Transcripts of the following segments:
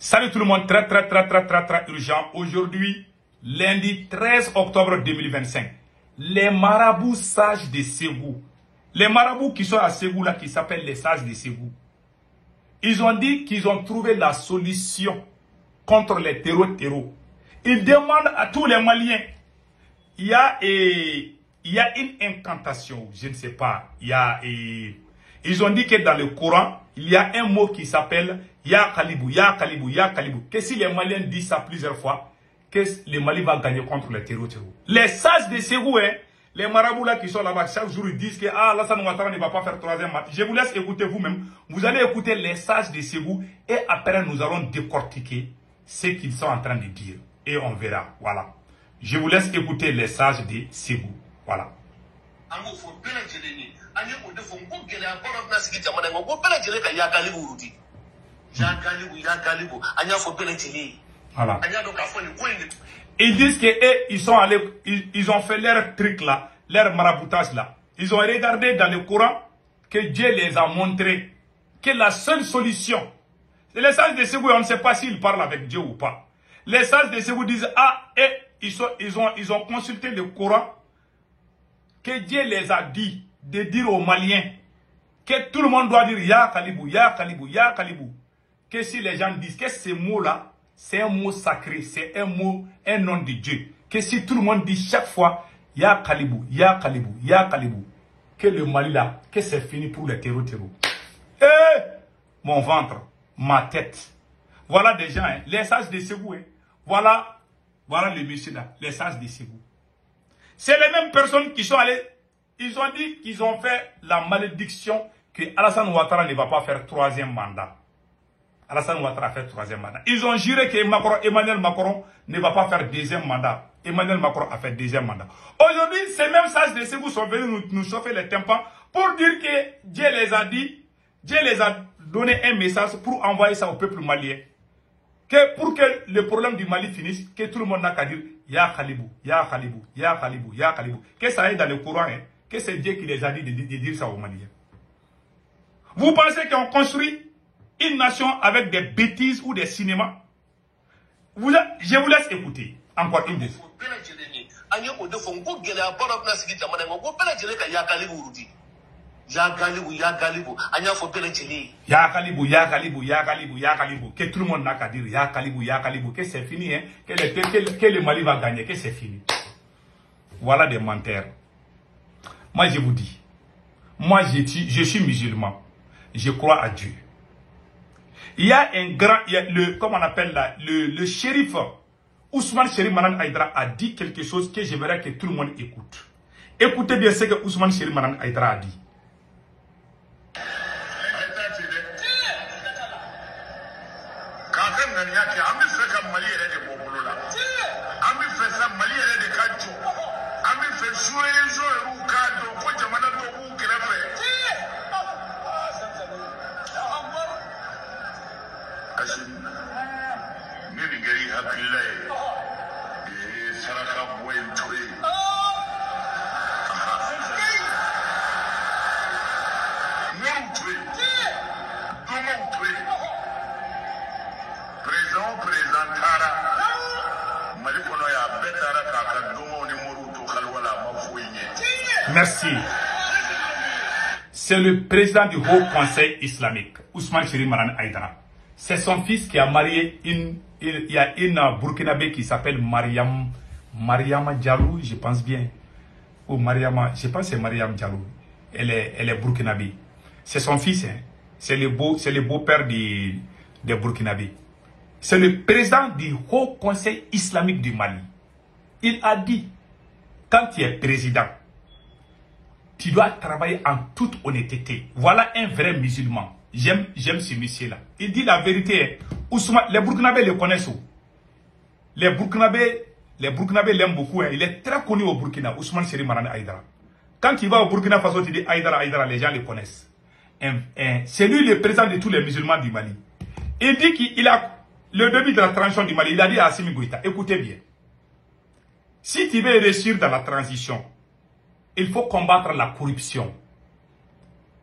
Salut tout le monde, très urgent. Aujourd'hui, lundi 13 octobre 2025, les marabouts sages de Ségou, les marabouts qui sont à Ségou là, qui s'appellent les sages de Ségou, ils ont dit qu'ils ont trouvé la solution contre les terreaux. Ils demandent à tous les Maliens, il y a une incantation, je ne sais pas, ils ont dit que dans le Coran, il y a un mot qui s'appelle Ya Kalibou, Ya Kalibou, Ya Kalibou. Que si les Maliens disent ça plusieurs fois, que le Mali va gagner contre les terreaux. Les sages de Ségou, hein, les marabouts là qui sont là-bas, chaque jour ils disent que Alassane Ouattara ne va pas faire troisième mandat. Je vous laisse écouter vous-même. Vous allez écouter les sages de Ségou et après nous allons décortiquer ce qu'ils sont en train de dire. Et on verra. Voilà. Je vous laisse écouter les sages de Ségou. Voilà. Voilà. Ils disent ils ont fait leur truc là, leur maraboutage là. Ils ont regardé dans le Coran que Dieu les a montré que la seule solution, les sages de Ségou, on ne sait pas s'ils parlent avec Dieu ou pas. Les sages de Ségou disent ils ont consulté le Coran que Dieu les a dit de dire aux Maliens que tout le monde doit dire Ya Kalibou, Ya Kalibou, Ya Kalibou. Que si les gens disent que ce mot-là, c'est un mot sacré, c'est un mot, un nom de Dieu. Que si tout le monde dit chaque fois Ya Kalibou, Ya Kalibou, Ya Kalibou, que le Mali là, que c'est fini pour les terreaux. Eh, mon ventre, ma tête. Voilà des gens, hein, les sages de Ségou. Hein. Voilà les messieurs là, les sages de Ségou. C'est les mêmes personnes qui sont allées, ils ont dit qu'ils ont fait la malédiction que Alassane Ouattara ne va pas faire troisième mandat. Alassane Ouattara a fait troisième mandat. Ils ont juré que Emmanuel Macron ne va pas faire deuxième mandat. Emmanuel Macron a fait deuxième mandat. Aujourd'hui, ces mêmes sages de Ségou sont venus nous chauffer les tympans pour dire que Dieu les a dit, Dieu les a donné un message pour envoyer ça au peuple malien. Que pour que le problème du Mali finisse, que tout le monde n'a qu'à dire Ya Kalibou, Ya Kalibou, Ya Kalibou, Ya Kalibou. Que ça aille dans le Coran, hein, que c'est Dieu qui les a dit de dire ça aux Maliens. Vous pensez qu'on construit une nation avec des bêtises ou des cinémas? Je vous laisse écouter encore une fois. Ya Kalibou, Ya Kalibou, Ya Kalibou, Ya Kalibou, Ya Kalibou, Ya Kalibou. Que tout le monde n'a qu'à dire Ya Kalibou, Ya Kalibou, que c'est fini, hein, que le Mali va gagner, que c'est fini. Voilà des menteurs. Moi je vous dis, moi je suis musulman, je crois à Dieu. Il y a un grand, comment on appelle là, le shérif Ousmane Chérif Manan Aïdara a dit quelque chose que j'aimerais que tout le monde écoute. Écoutez bien ce que Ousmane Chérif Manan Aïdara a dit. Merci. C'est le président du Haut Conseil islamique, Ousmane Chérif Manan Aïdara. C'est son fils qui a marié il y a une Burkinabé qui s'appelle Mariama Diallo, je pense bien. Ou Mariama, je pense que c'est Mariam Diallo. Elle est Burkinabé. C'est son fils, hein. C'est le beau-père des Burkinabé. C'est le président du Haut Conseil islamique du Mali. Il a dit, quand tu es président, tu dois travailler en toute honnêteté. Voilà un vrai musulman. J'aime ce monsieur-là. Il dit la vérité. Ousmane, les Burkinabés le connaissent. Les Burkinabés l'aiment beaucoup. Hein. Il est très connu au Burkina, Ousmane Chérif Manan Aïdara. Quand il va au Burkina Faso, tu dis Aïdara, les gens le connaissent. C'est lui le président de tous les musulmans du Mali. Il dit qu'il a le début de la transition du Mali. Il a dit à Assimi Goïta, écoutez bien. Si tu veux réussir dans la transition, il faut combattre la corruption.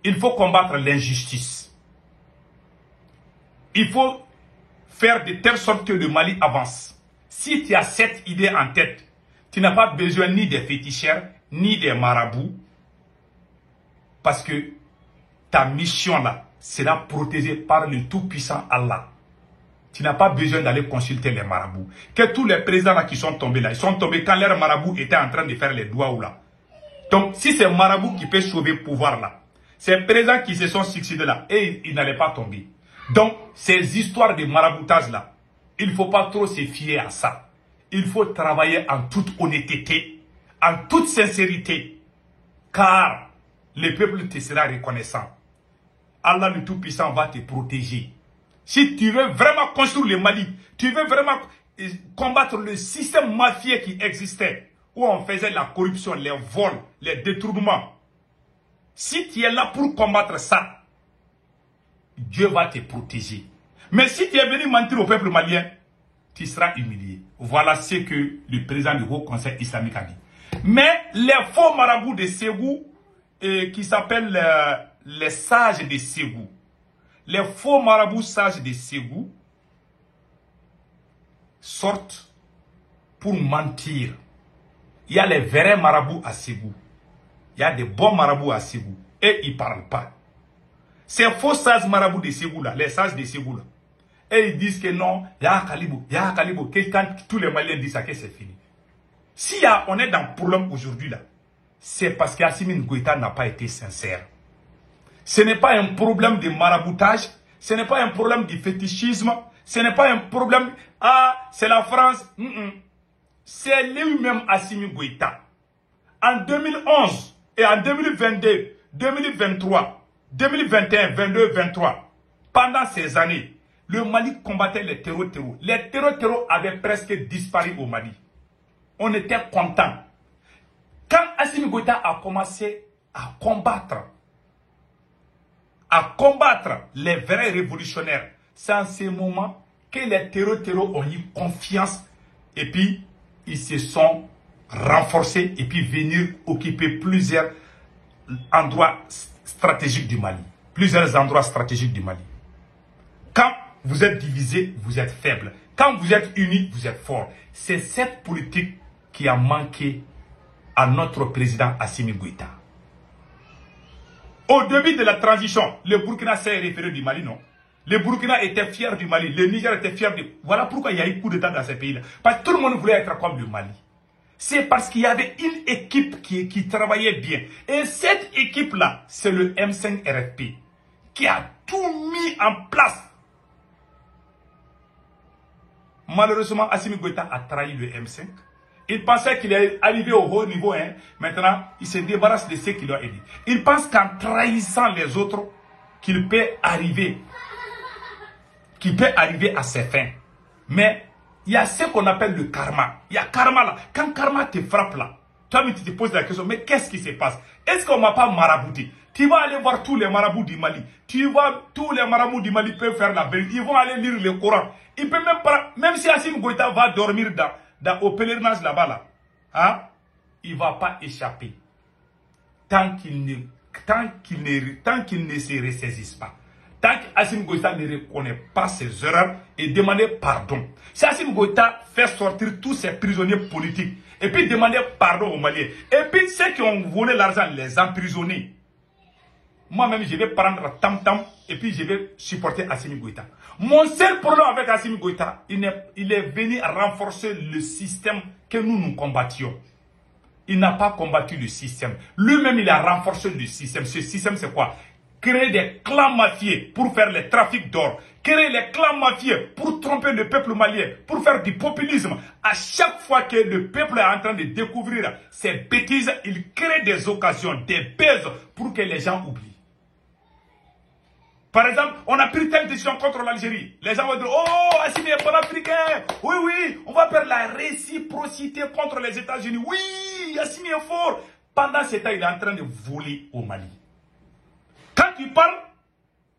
Il faut combattre l'injustice. Il faut faire de telle sorte que le Mali avance. Si tu as cette idée en tête, tu n'as pas besoin ni des féticheurs, ni des marabouts, parce que ta mission là sera protégée par le tout-puissant Allah. Tu n'as pas besoin d'aller consulter les marabouts. Que tous les présidents là qui sont tombés là, ils sont tombés quand leurs marabouts étaient en train de faire les doigts ou là. Donc si c'est marabout qui peut sauver le pouvoir là, ces présidents qui se sont succédés là, et ils n'allaient pas tomber. Donc ces histoires de maraboutage là, il ne faut pas trop se fier à ça. Il faut travailler en toute honnêteté, en toute sincérité, car le peuple te sera reconnaissant. Allah le Tout-Puissant va te protéger. Si tu veux vraiment construire le Mali, tu veux vraiment combattre le système mafieux qui existait, où on faisait la corruption, les vols, les détournements. Si tu es là pour combattre ça, Dieu va te protéger. Mais si tu es venu mentir au peuple malien, tu seras humilié. Voilà ce que le président du Haut Conseil islamique a dit. Mais les faux marabouts de Ségou, qui s'appellent les sages de Ségou, les faux marabouts sages de Ségou sortent pour mentir. Il y a les vrais marabouts à Ségou. Il y a des bons marabouts à Ségou. Et ils ne parlent pas. Ces faux sages marabouts de Ségou là, les sages de Ségou là, et ils disent que non, il y a un calibre, que quand tous les Maliens disent ça, que c'est fini. Si on est dans le problème aujourd'hui là, c'est parce qu'Assimi Goïta n'a pas été sincère. Ce n'est pas un problème de maraboutage, ce n'est pas un problème de fétichisme, ce n'est pas un problème, c'est la France. C'est lui-même Assimi Goïta. En 2011 et en 2022, 2023, 2021, 22, 23, pendant ces années, le Mali combattait les terreaux. Les terreaux avaient presque disparu au Mali. On était content. Quand Assimi Goïta a commencé à combattre les vrais révolutionnaires, c'est en ce moment que les terreaux ont eu confiance et puis ils se sont renforcés et puis venir occuper plusieurs endroits stratégiques du Mali. Plusieurs endroits stratégiques du Mali. Quand vous êtes divisé, vous êtes faible. Quand vous êtes unis, vous êtes fort. C'est cette politique qui a manqué à notre président Assimi Goïta. Au début de la transition, le Burkina s'est référé du Mali, non? Le Burkina était fier du Mali, le Niger était fier du... Voilà pourquoi il y a eu coup d'État dans ces pays-là. Parce que tout le monde voulait être comme le Mali. C'est parce qu'il y avait une équipe qui travaillait bien. Et cette équipe-là, c'est le M5 RFP qui a tout mis en place. Malheureusement, Assimi Goïta a trahi le M5. Il pensait qu'il est arrivé au haut niveau. Maintenant, il se débarrasse de ceux qui l'ont aidé. Il pense qu'en trahissant les autres, qu'il peut arriver à ses fins. Mais il y a ce qu'on appelle le karma. Il y a karma là. Quand karma te frappe là, toi tu te poses la question, mais qu'est-ce qui se passe? Est-ce qu'on ne m'a pas marabouté? Tu vas aller voir tous les marabouts du Mali. Tu vois, tous les marabouts du Mali peuvent faire la vérité. Ils vont aller lire le Coran. Ils peuvent même pas, même si Assimi Goïta va dormir au pèlerinage là-bas, il ne va pas échapper. Tant qu'il ne se ressaisisse pas. Tant qu'Assimi Goïta ne reconnaît pas ses erreurs et demande pardon. Si Assimi Goïta fait sortir tous ses prisonniers politiques et puis demander pardon aux Maliens, et puis ceux qui ont volé l'argent, les emprisonner, moi-même je vais prendre tam-tam et puis je vais supporter Assimi Goïta. Mon seul problème avec Assimi Goïta, il est venu renforcer le système que nous combattions. Il n'a pas combattu le système. Lui-même, il a renforcé le système. Ce système, c'est quoi? Créer des clans mafieux pour faire les trafics d'or. Créer les clans mafieux pour tromper le peuple malien, pour faire du populisme. À chaque fois que le peuple est en train de découvrir ces bêtises, il crée des occasions, des baises pour que les gens oublient. Par exemple, on a pris telle décision contre l'Algérie. Les gens vont dire, oh, Assimi est panafricain. Oui, oui, on va faire la réciprocité contre les États-Unis. Oui, Assimi est fort. Pendant ce temps, il est en train de voler au Mali. Quand tu parles,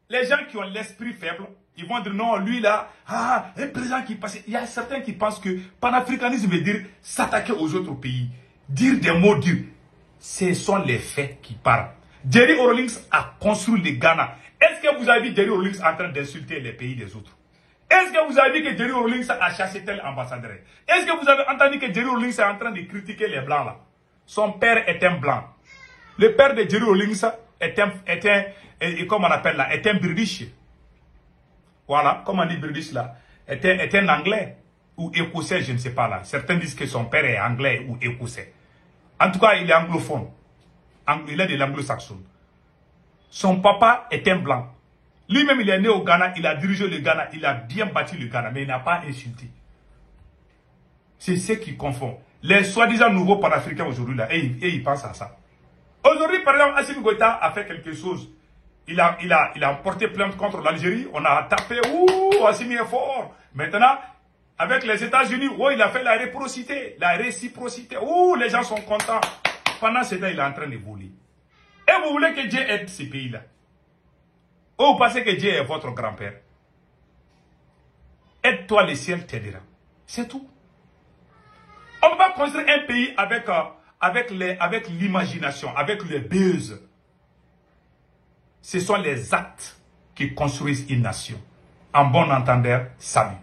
les gens qui ont l'esprit faible, ils vont dire, non, lui là, un président qui passe. Il y a certains qui pensent que panafricanisme veut dire s'attaquer aux autres pays, dire des mots durs. Ce sont les faits qui parlent. Jerry Rawlings a construit le Ghana. Est-ce que vous avez vu Jerry Rawlings en train d'insulter les pays des autres? Est-ce que vous avez vu que Jerry Rawlings a chassé tel ambassadeur? Est-ce que vous avez entendu que Jerry Rawlings est en train de critiquer les blancs là? Son père est un blanc. Le père de Jerry Rawlings comment on appelle là, est un British. Voilà, comme on dit British là, est un anglais ou écossais, je ne sais pas là. Certains disent que son père est anglais ou écossais. En tout cas, il est anglophone. Il est de l'anglo-saxon. Son papa est un blanc. Lui-même, il est né au Ghana, il a dirigé le Ghana, il a bien bâti le Ghana, mais il n'a pas insulté. C'est ce qui confond. Les soi-disant nouveaux panafricains aujourd'hui, là, et ils pensent à ça. Aujourd'hui, par exemple, Assimi Goïta a fait quelque chose. Il a porté plainte contre l'Algérie, on a tapé, ouh, Assimi est fort. Maintenant, avec les États-Unis, oh, il a fait la réciprocité, ouh, les gens sont contents. Pendant ce temps, il est en train de voler. Et vous voulez que Dieu aide ces pays-là? Ou vous pensez que Dieu est votre grand-père? Aide-toi, le ciel t'aidera. C'est tout. On ne peut pas construire un pays avec l'imagination, avec le buzz. Ce sont les actes qui construisent une nation. En bon entendeur, salut.